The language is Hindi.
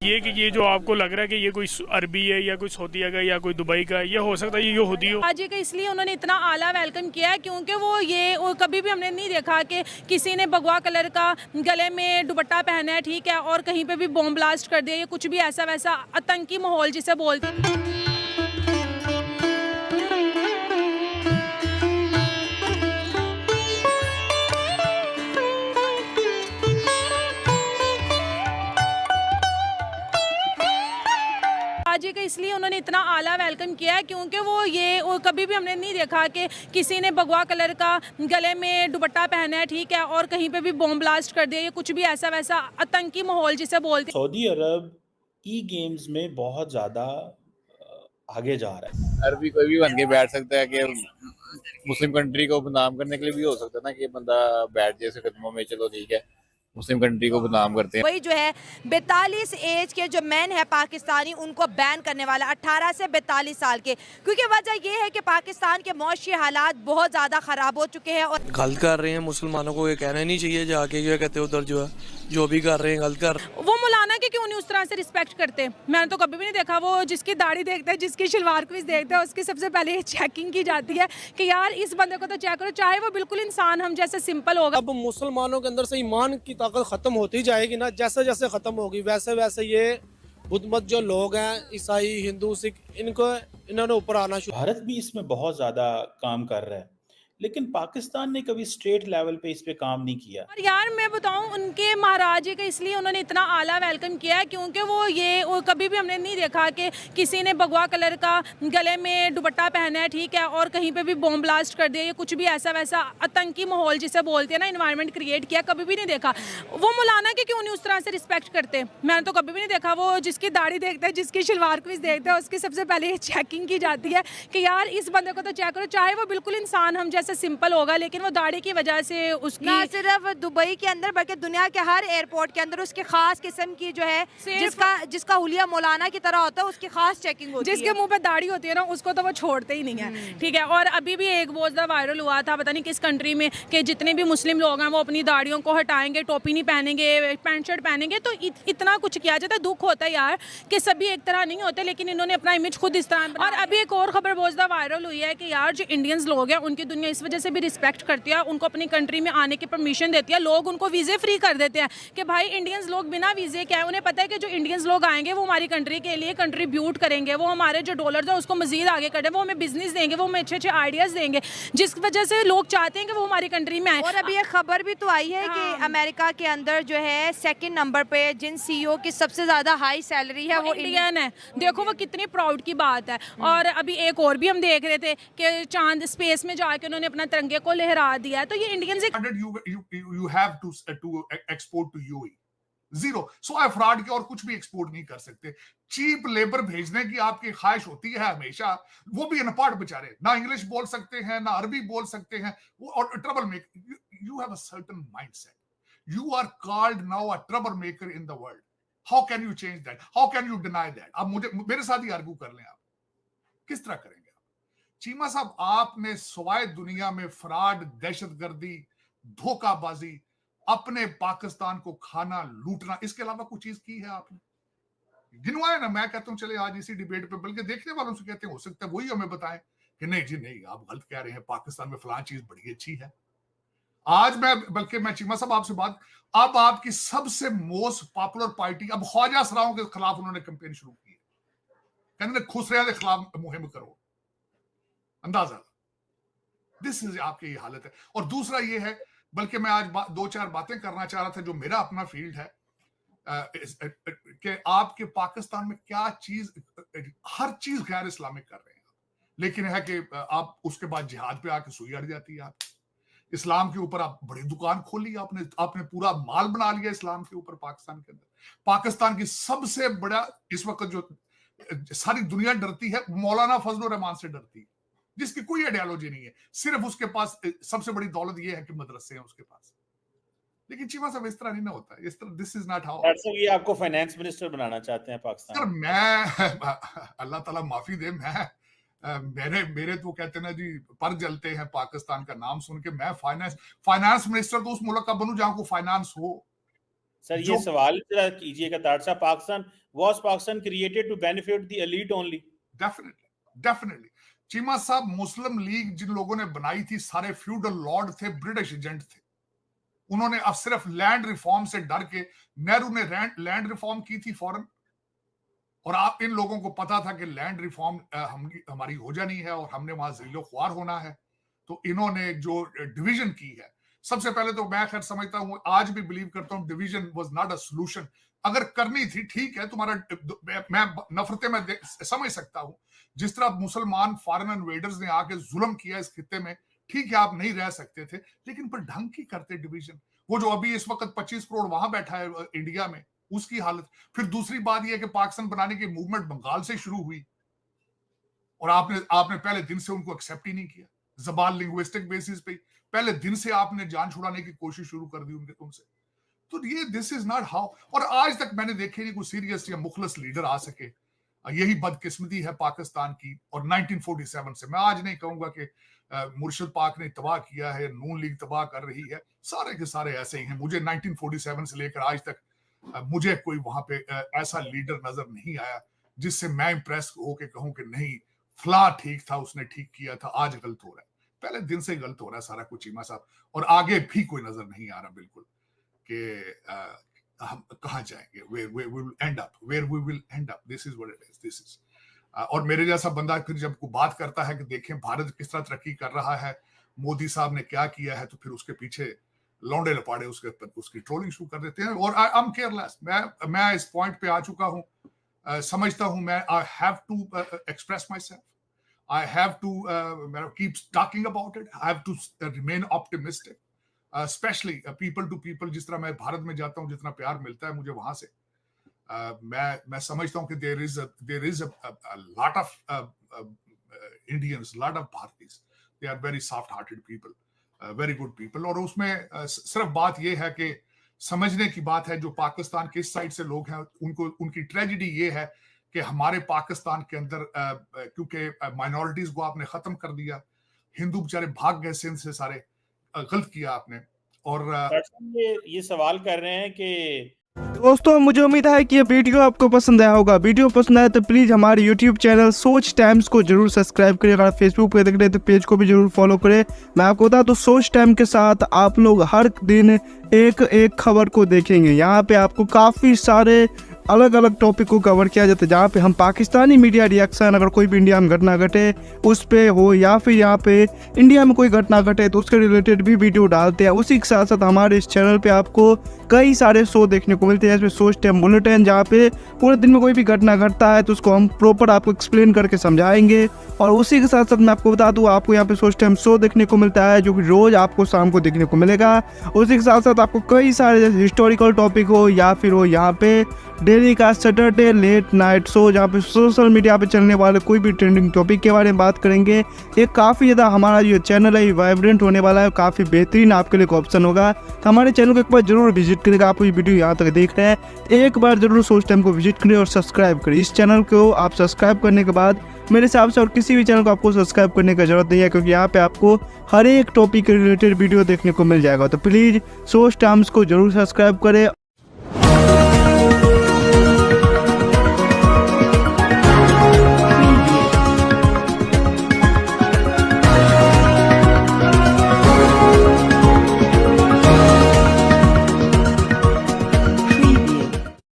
ये कि ये जो आपको लग रहा है कि ये कोई अरबी है या कोई सऊदीया का या कोई दुबई का है, ये हो सकता है ये यहूदी हो। आज का इसलिए उन्होंने इतना आला वेलकम किया है क्योंकि वो कभी भी हमने नहीं देखा कि किसी ने भगवा कलर का गले में दुपट्टा पहना है, ठीक है, और कहीं पे भी बॉम्ब ब्लास्ट कर दिया या कुछ भी ऐसा वैसा आतंकी माहौल जिसे बोलते हैं। आज का इसलिए उन्होंने इतना आला वेलकम किया है क्योंकि वो कभी भी हमने नहीं देखा कि किसी ने भगवा कलर का गले में दुपट्टा पहना है, ठीक है, और कहीं पे भी बॉम्ब ब्लास्ट कर दिया या कुछ भी ऐसा वैसा आतंकी माहौल जिसे बोलते हैं। सऊदी अरब ई गेम्स में बहुत ज़्यादा आगे जा रहा है। अरबी कोई भी बन के बैठ सकता है कि मुस्लिम कंट्री को बदनाम करने के लिए भी हो सकता है ना कि बंदा बैठ जाए कदमों में, चलो ठीक है, मुस्लिम कंट्री को बदनाम करते हैं। वही जो है 42 एज के जो मैन है पाकिस्तानी, उनको बैन करने वाला 18 से 42 साल के, क्योंकि वजह ये है कि पाकिस्तान के मौशी हालात बहुत ज़्यादा ख़राब हो चुके हैं और गलत कर रहे हैं। मुसलमानों को ये कहना नहीं चाहिए जाके क्या कहते हैं उधर जो है जो भी कर रहे हैं गलत कर। वो मौलाना के क्यों नहीं उस तरह से रिस्पेक्ट करते? मैंने तो कभी भी नहीं देखा। वो जिसकी दाढ़ी देखते हैं, जिसकी शलवार कमीज देखते हैं, उसकी सबसे पहले चेकिंग की जाती है कि यार इस बंदे को तो चेक करो, चाहे वो बिल्कुल इंसान हम जैसे सिंपल होगा। अब मुसलमानों के अंदर से ईमान की ताकत खत्म होती जाएगी ना, जैसे जैसे खत्म होगी वैसे वैसे ये बुद्ध मत जो लोग हैं, ईसाई, हिंदू, सिख, इन्होंने ऊपर आना शुरू। भारत भी इसमें बहुत ज़्यादा काम कर रहा है, लेकिन पाकिस्तान ने कभी स्टेट लेवल पे इस पे काम नहीं किया। और यार मैं बताऊं, उनके महाराज का इसलिए उन्होंने इतना आला वेलकम किया है क्योंकि वो कभी भी हमने नहीं देखा कि किसी ने भगवा कलर का गले में दुपट्टा पहना है, ठीक है, और कहीं पे भी बॉम्ब ब्लास्ट कर दिया या कुछ भी ऐसा वैसा आतंकी माहौल जिसे बोलते हैं ना, इन्वायरमेंट क्रिएट किया, कभी भी नहीं देखा। वो मौलाना के क्यों नहीं उस तरह से रिस्पेक्ट करते? मैंने तो कभी भी नहीं देखा। वो जिसकी दाढ़ी देखते हैं, जिसकी शलवार कमीज देखते हैं, उसकी सबसे पहले चेकिंग की जाती है कि यार इस बंदे को तो चेक करो, चाहे वो बिल्कुल इंसान हम जैसे सिंपल होगा, लेकिन वो दाढ़ी की वजह से उसकी ना सिर्फ दुबई के अंदर बल्कि दुनिया के हर एयरपोर्ट के अंदर उसकी खास किस्म की जो है, जिसका हुलिया मौलाना की तरह होता है, उसकी खास चेकिंग होती है। जिसके मुंह पे दाढ़ी होती है ना, उसको तो वो छोड़ते ही नहीं है, ठीक है। और अभी भी एक बहुत ज़्यादा वायरल हुआ था, पता नहीं किस कंट्री में, कि जितने भी मुस्लिम लोग हैं वो अपनी दाढ़ियों को हटाएंगे, टोपी नहीं पहनेंगे, पैंट शर्ट पहनेंगे। तो इतना कुछ किया जाता है। दुख होता है यार कि सभी एक तरह नहीं होते, लेकिन इन्होंने अपना इमेज खुद इस तरह। और अभी एक और खबर बहुत ज़्यादा वायरल हुई है कि यार जो इंडियंस लोग हैं उनकी दुनिया इस वजह से भी रिस्पेक्ट करती है, उनको अपनी कंट्री में आने की परमिशन देती है। लोग उनको वीज़े फ्री कर देते हैं कि भाई इंडियंस लोग बिना वीज़े के आए। उन्हें पता है कि जो इंडियंस लोग आएंगे वो हमारी कंट्री के लिए कंट्रीब्यूट करेंगे, वो हमारे जो डॉलर्स हैं उसको मजीद आगे करें, वो हमें बिजनेस देंगे, वो हमें अच्छे अच्छे आइडियाज़ देंगे, जिस वजह से लोग चाहते हैं कि वो हमारी कंट्री में आए। और अभी एक खबर भी तो आई है कि अमेरिका के अंदर जो है 2nd नंबर पे जिन CEO की सबसे ज़्यादा हाई सैलरी है वो इंडियन है। देखो वो कितनी प्राउड की बात है। और अभी एक और भी हम देख रहे थे कि चांद स्पेस में जाके उन्होंने अपना तिरंगे को लहरा दिया है। तो ये Indians you have to export to UAE zero. So अफराड के और कुछ भी एक्सपोर्ट नहीं कर सकते। चीप लेबर भेजने की आपकी ख्वाहिश होती है हमेशा, वो भी अनपढ़ बेचारे, ना इंग्लिश बोल सकते हैं ना अरबी बोल सकते हैं, और trouble maker. You have a certain mindset, you are called now a trouble maker in the world. How can you change that? How can you deny that? आप मेरे साथ ही आर्ग्यू कर लें, आप किस तरह करेंगे? चीमा साहब, आपने सवाए दुनिया में फ्रॉड, दहशतगर्दी, धोखाबाजी, अपने पाकिस्तान को खाना, लूटना, इसके अलावा कुछ चीज की है आपने? गिनवाए ना। मैं कहता हूं चले आज इसी डिबेट पे, बल्कि देखने वालों से कहते हैं हो सकता है वही हमें बताएं कि नहीं जी नहीं, आप गलत कह रहे हैं, पाकिस्तान में फलां चीज बड़ी अच्छी है। आज मैं चीमा साहब आपसे बात, अब आपकी सबसे मोस्ट पॉपुलर पार्टी, अब ख्वाजा सराओं के खिलाफ उन्होंने कैंपेन शुरू की है, कहते खुसरिया के खिलाफ मुहिम करो। अंदाजा, दिस इज आपकी ये हालत है। और दूसरा ये है, बल्कि मैं आज 2-4 बातें करना चाह रहा था जो मेरा अपना फील्ड है, कि आपके पाकिस्तान में क्या चीज, हर चीज गैर इस्लामिक कर रहे हैं, लेकिन है कि आप उसके बाद जिहाद पे आके सुई अड़ जाती है। आप इस्लाम के ऊपर आप बड़ी दुकान खोली, आपने पूरा माल बना लिया इस्लाम के ऊपर पाकिस्तान के अंदर। पाकिस्तान की सबसे बड़ा इस वक्त जो सारी दुनिया डरती है, मौलाना फजल रहमान से डरती है, जिसकी कोई आइडियोलॉजी नहीं है, सिर्फ उसके पास सबसे बड़ी दौलत यह है कि मदरसे हैं उसके पास। लेकिन चीमा साहब इस तरह नहीं ना होता, इस तरह this is not how. Sir ये आपको फाइनेंस मिनिस्टर बनाना चाहते हैं पाकिस्तान? सर मैं अल्लाह ताला माफी दे, मेरे तो कहते ना जी पर जलते हैं पाकिस्तान का नाम सुन के। मैं फाइनेंस मिनिस्टर तो उस मुल्क का बनूं जहां को फाइनेंस हो। सर ये जो सवाल जरा कीजिएगा ताड़ साहब, Pakistan created to benefit the elite only? Definitely Cheema साहब, मुस्लिम लीग जिन लोगों ने बनाई थी सारे फ्यूडल लॉर्ड थे, ब्रिटिश एजेंट थे। उन्होंने अब सिर्फ लैंड रिफॉर्म से डर के, नेहरू ने लैंड रिफॉर्म की थी फौरन, और आप इन लोगों को पता था कि लैंड रिफॉर्म हमारी हो जानी है और हमने वहां ज़िलो ख्वार होना है। तो इन्होंने जो डिवीजन की है, सबसे पहले तो मैं खैर समझता हूं, आज भी बिलीव करता हूं, division was not a solution. अगर करनी थी ठीक है, तुम्हारा मैं नफरतें मैं समझ सकता हूं, जिस तरह मुसलमान फॉरेन इन्वेडर्स ने आके जुल्म किया इस खित्ते में, ठीक है आप नहीं रह सकते थे, लेकिन पर ढंग की करते डिवीजन। वो जो अभी इस वक्त 25 करोड़ वहां बैठा है इंडिया में, उसकी हालत। फिर दूसरी बात यह है कि पाकिस्तान बनाने की मूवमेंट बंगाल से शुरू हुई और आपने पहले दिन से उनको एक्सेप्ट ही नहीं किया, ज़बान लिंग्विस्टिक बेसिस पे पहले दिन से आपने जान छुड़ाने की कोशिश शुरू कर दी उनसे। तो ये दिस इज नॉट हाउ, और आज तक मैंने देखे नहीं कोई सीरियस या मुखलस लीडर आ सके। यही बदकिस्मती है पाकिस्तान की। और 1947 से, मैं आज नहीं कहूंगा कि मुर्शिद पाक ने तबाह किया है, नून लीग तबाह कर रही है, सारे के सारे ऐसे ही हैं। मुझे 1947 से लेकर आज तक मुझे कोई वहां पे ऐसा लीडर नजर नहीं आया जिससे मैं इंप्रेस होके कहूं कि नहीं फला ठीक था, उसने ठीक किया था, आज गलत हो रहा है। पहले दिन से गलत हो रहा है सारा कुछ चीमा साहब, और आगे भी कोई नजर नहीं आ रहा बिल्कुल कि हम कहां जाएंगे, where we will end up, this is what it is। और मेरे जैसा बंदा फिर जब को बात करता है कि देखें भारत किस तरह तरक्की कर रहा है, मोदी साहब ने क्या किया है, तो फिर उसके पीछे लौंडे लपाड़े उसकी ट्रोलिंग शुरू कर देते हैं। और आई एम केयरलेस, मैं इस पॉइंट पे आ चुका हूं, समझता हूं मैं, I have to express myself, I have to keep talking about it, I have to remain optimistic, specially people to people. जिस तरह मैं भारत में जाता हूं, जितना प्यार मिलता है मुझे वहां से, मैं समझता हूं कि there is a lot of Indians, lot of भारतीज, they are very soft hearted people, very good people. और उसमें सिर्फ बात यह है कि समझने की बात है, जो पाकिस्तान के इस साइड से लोग हैं उनकी ट्रेजेडी ये है कि हमारे पाकिस्तान के अंदर क्योंकि माइनॉरिटीज को आपने खत्म कर दिया, हिंदू बेचारे भाग गए सिंध से सारे, गलत किया आपने। और ये सवाल कर रहे हैं कि दोस्तों मुझे उम्मीद है कि ये वीडियो आपको पसंद आया होगा। वीडियो पसंद आया तो प्लीज़ हमारे यूट्यूब चैनल सोच टाइम्स को जरूर सब्सक्राइब करें। अगर फेसबुक पे देख रहे हैं तो पेज को भी जरूर फॉलो करें। मैं आपको बता दूं, सोच टाइम के साथ आप लोग हर दिन एक खबर को देखेंगे। यहाँ पे आपको काफ़ी सारे अलग अलग टॉपिक को कवर किया जाता है, जहाँ पे हम पाकिस्तानी मीडिया रिएक्शन, अगर कोई भी इंडिया में घटना घटे उस पे हो, या फिर यहाँ पे इंडिया में कोई घटना घटे तो उसके रिलेटेड भी वीडियो डालते हैं। उसी के साथ साथ हमारे इस चैनल पे आपको कई सारे शो देखने को मिलते हैं, जैसे सोच टाइम बुलेटिन, जहाँ पे पूरे दिन में कोई भी घटना घटता है तो उसको हम प्रॉपर आपको एक्सप्लेन करके समझाएंगे। और उसी के साथ साथ मैं आपको बता दूँ, आपको यहाँ पे सोच टाइम शो देखने को मिलता है जो कि रोज़ आपको शाम को देखने को मिलेगा। उसी के साथ साथ आपको कई सारे जैसे हिस्टोरिकल टॉपिक हो या फिर हो यहाँ पे डेली का सैटरडे लेट नाइट शो, जहाँ पे सोशल मीडिया पे चलने वाले कोई भी ट्रेंडिंग टॉपिक के बारे में बात करेंगे। ये काफ़ी ज़्यादा हमारा जो चैनल है वाइब्रेंट होने वाला है, काफ़ी बेहतरीन आपके लिए ऑप्शन होगा। तो हमारे चैनल को एक बार जरूर विजिट करेगा। आप ये वीडियो यहाँ तक देख रहे हैं, एक बार जरूर सोच टाइम को विजिट करें और सब्सक्राइब करें। इस चैनल को आप सब्सक्राइब करने के बाद मेरे हिसाब से और किसी भी चैनल को आपको सब्सक्राइब करने की जरूरत नहीं है, क्योंकि यहाँ पे आपको हर एक टॉपिक के रिलेटेड वीडियो देखने को मिल जाएगा। तो प्लीज़ सोच टाइम्स को जरूर सब्सक्राइब करें।